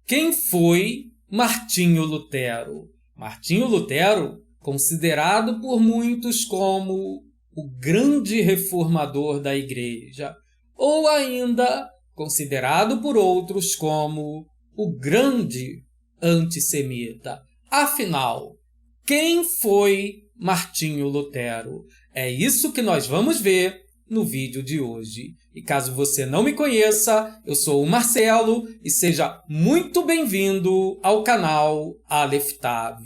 Quem foi Martinho Lutero? Martinho Lutero, considerado por muitos como o grande reformador da Igreja, ou ainda considerado por outros como o grande antissemita. Afinal, quem foi Martinho Lutero? É isso que nós vamos ver no vídeo de hoje. E caso você não me conheça, eu sou o Marcelo e seja muito bem-vindo ao canal Aleph Tav.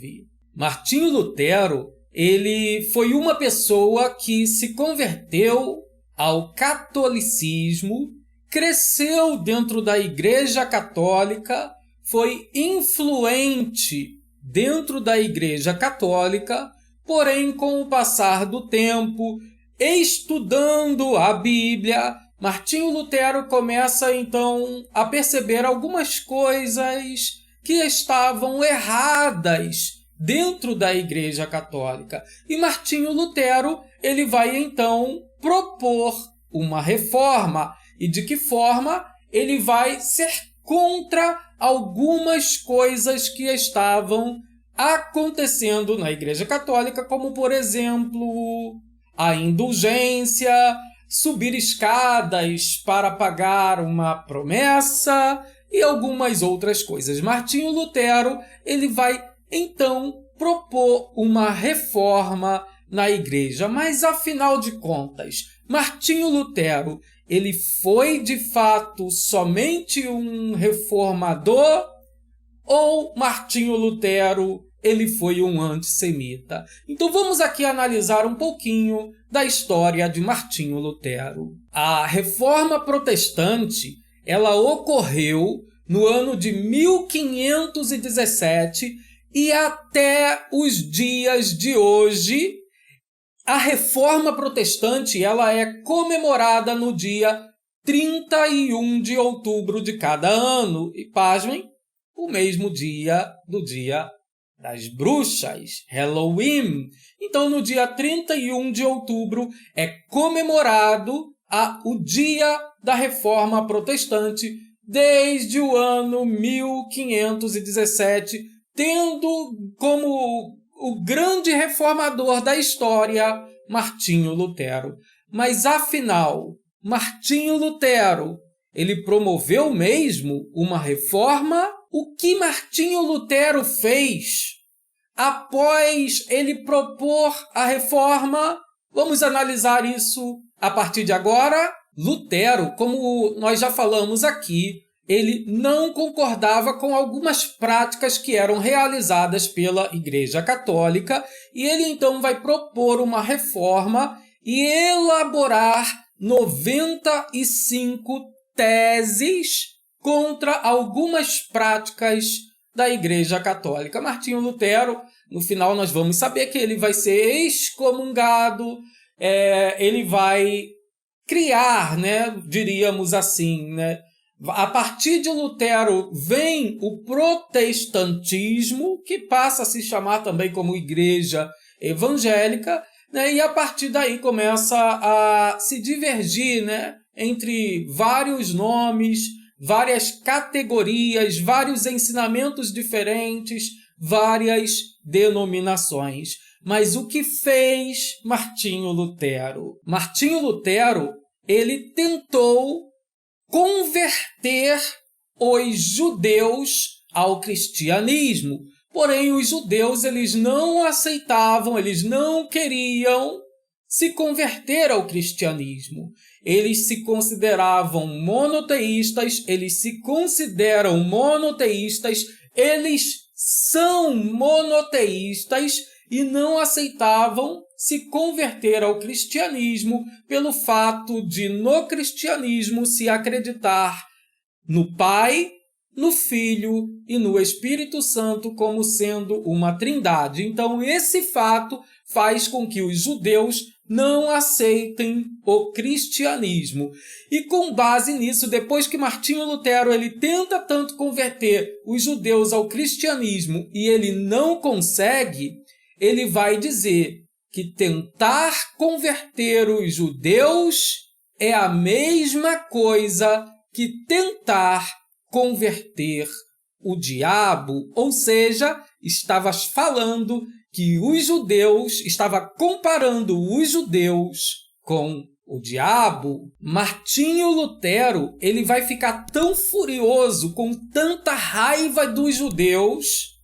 Martinho Lutero, ele foi uma pessoa que se converteu ao catolicismo, cresceu dentro da Igreja Católica, foi influente dentro da Igreja Católica, porém, com o passar do tempo, estudando a Bíblia, Martinho Lutero começa então a perceber algumas coisas que estavam erradas dentro da Igreja Católica. E Martinho Lutero, ele vai então propor uma reforma. E de que forma? Ele vai ser contra algumas coisas que estavam acontecendo na Igreja Católica, como, por exemplo, a indulgência, subir escadas para pagar uma promessa e algumas outras coisas. Martinho Lutero, ele vai então propor uma reforma na Igreja. Mas, afinal de contas, Martinho Lutero, ele foi de fato somente um reformador ou Martinho Lutero, ele foi um antissemita? Então vamos aqui analisar um pouquinho da história de Martinho Lutero. A Reforma Protestante, ela ocorreu no ano de 1517 e até os dias de hoje, a Reforma Protestante ela é comemorada no dia 31 de outubro de cada ano. E, pasmem, o mesmo dia do Dia das Bruxas, Halloween. Então, no dia 31 de outubro é comemorado o Dia da Reforma Protestante desde o ano 1517, tendo como o grande reformador da história Martinho Lutero. Mas, afinal, Martinho Lutero, ele promoveu mesmo uma reforma? O que Martinho Lutero fez após ele propor a reforma? Vamos analisar isso a partir de agora. Lutero, como nós já falamos aqui, ele não concordava com algumas práticas que eram realizadas pela Igreja Católica e ele então vai propor uma reforma e elaborar 95 teses contra algumas práticas da Igreja Católica. Martinho Lutero, no final nós vamos saber que ele vai ser excomungado, ele vai criar, diríamos assim, a partir de Lutero vem o protestantismo, que passa a se chamar também como Igreja Evangélica, e a partir daí começa a se divergir, entre vários nomes, várias categorias, vários ensinamentos diferentes, várias denominações. Mas o que fez Martinho Lutero? Martinho Lutero, ele tentou converter os judeus ao cristianismo. Porém, os judeus eles não aceitavam, eles não queriam se converter ao cristianismo. Eles se consideravam monoteístas, eles se consideram monoteístas, eles são monoteístas e não aceitavam se converter ao cristianismo pelo fato de, no cristianismo, se acreditar no Pai, no Filho e no Espírito Santo como sendo uma trindade. Então, esse fato faz com que os judeus não aceitem o cristianismo. E com base nisso, depois que Martinho Lutero ele tenta tanto converter os judeus ao cristianismo e ele não consegue, ele vai dizer que tentar converter os judeus é a mesma coisa que tentar converter o diabo, ou seja, estava falando que os judeus, estava comparando os judeus com o diabo. Martinho Lutero, ele vai ficar tão furioso, com tanta raiva dos judeus,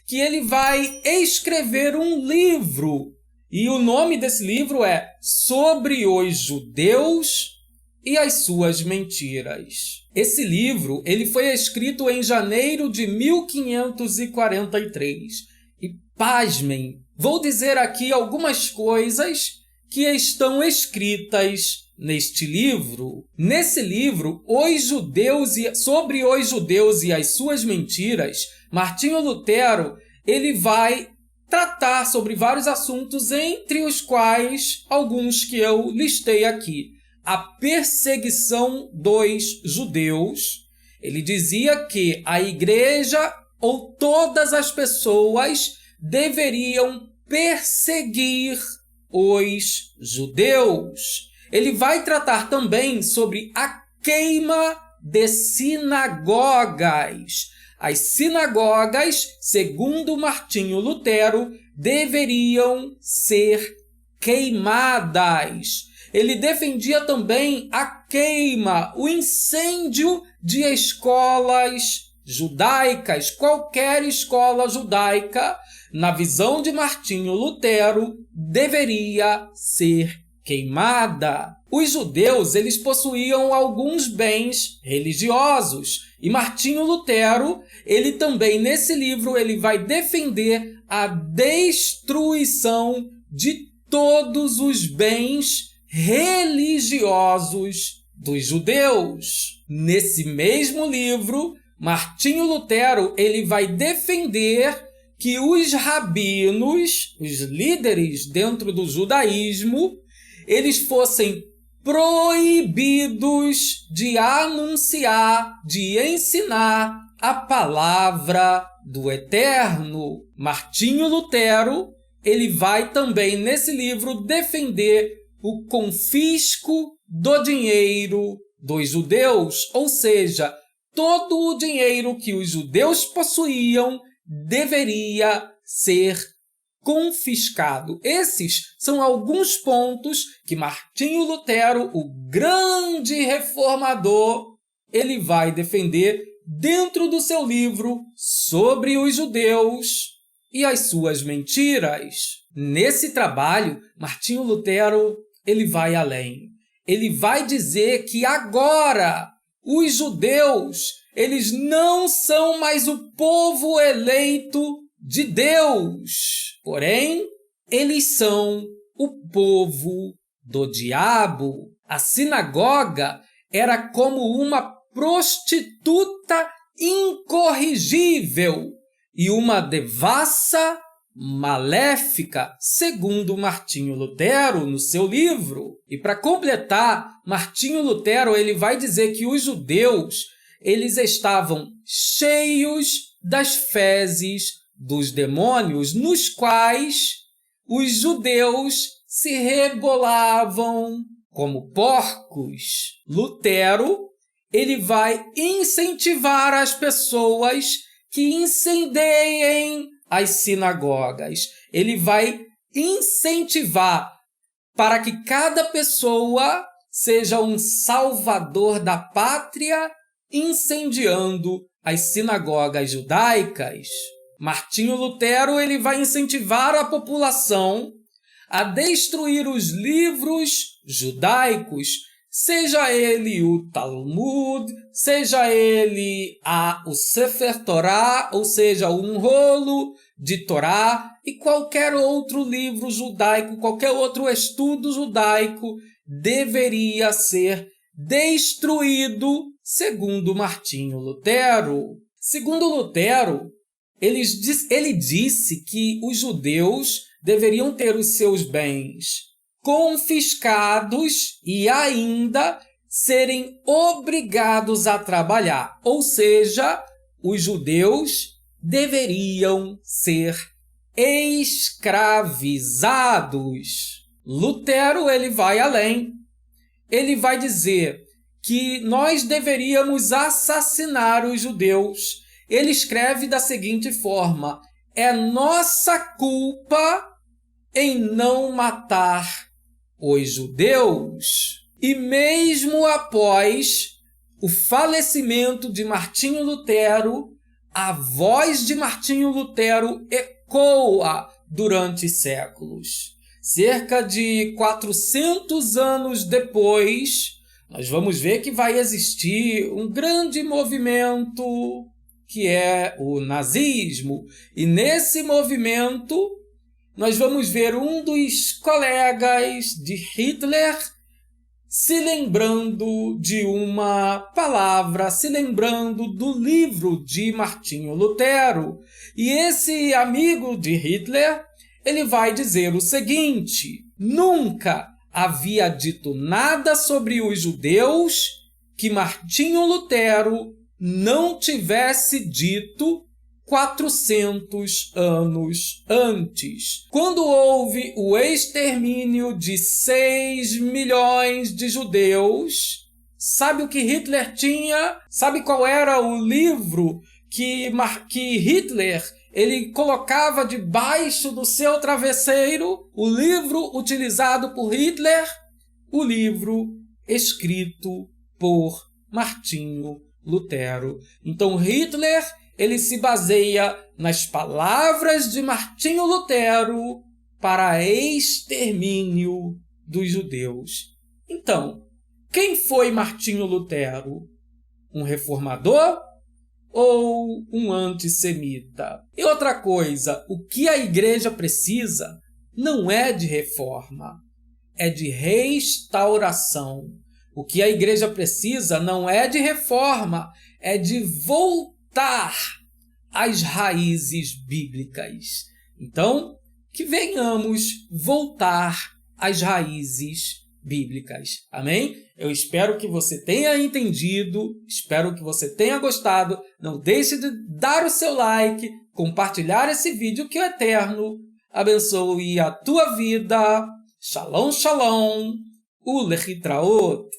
que ele vai escrever um livro. E o nome desse livro é Sobre os Judeus e as Suas Mentiras. Esse livro ele foi escrito em janeiro de 1543. E pasmem, vou dizer aqui algumas coisas que estão escritas neste livro. Nesse livro, sobre os judeus e as suas mentiras, Martinho Lutero ele vai tratar sobre vários assuntos, entre os quais alguns que eu listei aqui. A perseguição dos judeus. Ele dizia que a igreja ou todas as pessoas deveriam perseguir os judeus. Ele vai tratar também sobre a queima de sinagogas. As sinagogas, segundo Martinho Lutero, deveriam ser queimadas. Ele defendia também a queima, o incêndio de escolas judaicas. Qualquer escola judaica, na visão de Martinho Lutero, deveria ser queimada. Os judeus eles possuíam alguns bens religiosos e Martinho Lutero, ele também nesse livro ele vai defender a destruição de todos os bens religiosos dos judeus. Nesse mesmo livro, Martinho Lutero ele vai defender que os rabinos, os líderes dentro do judaísmo, eles fossem proibidos de anunciar, de ensinar a palavra do Eterno. Martinho Lutero, ele vai também nesse livro defender o confisco do dinheiro dos judeus, ou seja, todo o dinheiro que os judeus possuíam deveria ser confiscado. Esses são alguns pontos que Martinho Lutero, o grande reformador, ele vai defender dentro do seu livro Sobre os Judeus e as Suas Mentiras. Nesse trabalho, Martinho Lutero ele vai além. Ele vai dizer que agora os judeus eles não são mais o povo eleito de Deus. Porém, eles são o povo do diabo. A sinagoga era como uma prostituta incorrigível e uma devassa maléfica, segundo Martinho Lutero no seu livro. E para completar, Martinho Lutero ele vai dizer que os judeus eles estavam cheios das fezes dos demônios, nos quais os judeus se rebolavam como porcos. Lutero ele vai incentivar as pessoas que incendeiem as sinagogas. Ele vai incentivar para que cada pessoa seja um salvador da pátria, incendiando as sinagogas judaicas. Martinho Lutero ele vai incentivar a população a destruir os livros judaicos, seja ele o Talmud, seja ele o Sefer Torá, ou seja, um rolo de Torá, e qualquer outro livro judaico, qualquer outro estudo judaico deveria ser destruído, segundo Martinho Lutero. Segundo Lutero, ele disse que os judeus deveriam ter os seus bens confiscados e ainda serem obrigados a trabalhar. Ou seja, os judeus deveriam ser escravizados. Lutero ele vai além. Ele vai dizer que nós deveríamos assassinar os judeus. ele escreve da seguinte forma: é nossa culpa em não matar os judeus. E mesmo após o falecimento de Martinho Lutero, a voz de Martinho Lutero ecoa durante séculos. Cerca de 400 anos depois, nós vamos ver que vai existir um grande movimento que é o nazismo. E nesse movimento, nós vamos ver um dos colegas de Hitler se lembrando de uma palavra, se lembrando do livro de Martinho Lutero. E esse amigo de Hitler, ele vai dizer o seguinte: nunca havia dito nada sobre os judeus que Martinho Lutero não tivesse dito 400 anos antes, quando houve o extermínio de 6 milhões de judeus. Sabe o que Hitler tinha? Sabe qual era o livro que Hitler ele colocava debaixo do seu travesseiro? O livro utilizado por Hitler? O livro escrito por Martinho Lutero. Então Hitler ele se baseia nas palavras de Martinho Lutero para extermínio dos judeus. Então, quem foi Martinho Lutero? Um reformador ou um antissemita? E outra coisa, o que a igreja precisa não é de reforma, é de restauração. O que a igreja precisa não é de reforma, é de voltar às raízes bíblicas. Então, que venhamos voltar às raízes bíblicas. Amém? Eu espero que você tenha entendido, espero que você tenha gostado. Não deixe de dar o seu like, compartilhar esse vídeo, que o Eterno abençoe a tua vida. Shalom, shalom. Ulehitraot.